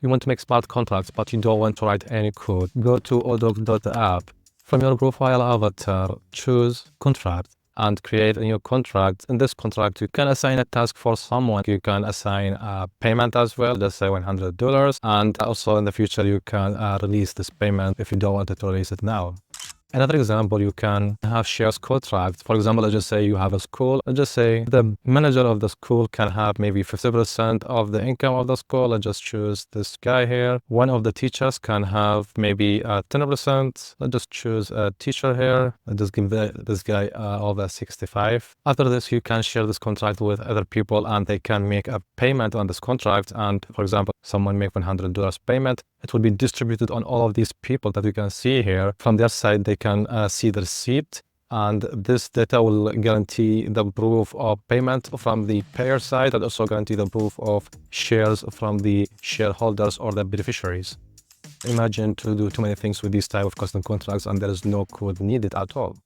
You want to make smart contracts, but you don't want to write any code. Go to ODOC.APP. From your profile avatar, choose contract and create a new contract. In this contract, you can assign a task for someone. You can assign a payment as well, let's say $100. And also in the future, you can release this payment if you don't want to release it now. Another example, you can have shares contract. For example, let's just say you have a school. Let's just say the manager of the school can have maybe 50% of the income of the school. Let's just choose this guy here. One of the teachers can have maybe 10%. Let's just choose a teacher here. Let's just give this guy over 65. After this, you can share this contract with other people and they can make a payment on this contract. And for example, someone make $100 payment. It will be distributed on all of these people that you can see here. From their side, they can see the receipt, and this data will guarantee the proof of payment from the payer side and also guarantee the proof of shares from the shareholders or the beneficiaries. Imagine to do too many things with these type of custom contracts and there is no code needed at all.